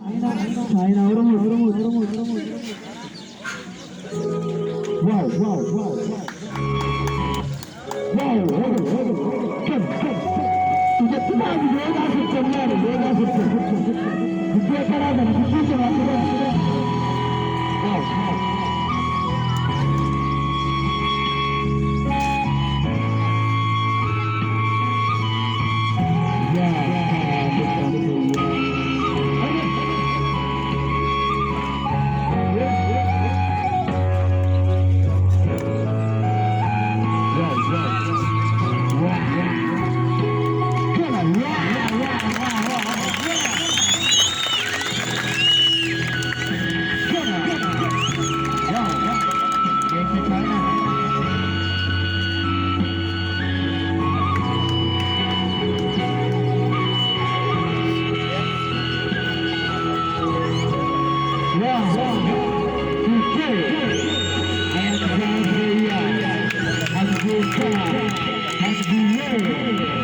China, wow, wow, wow, wow. Wow, तुझे कितना योगा से चलना है योगा से तुझे करा था तुझे चला wow Happy New Year!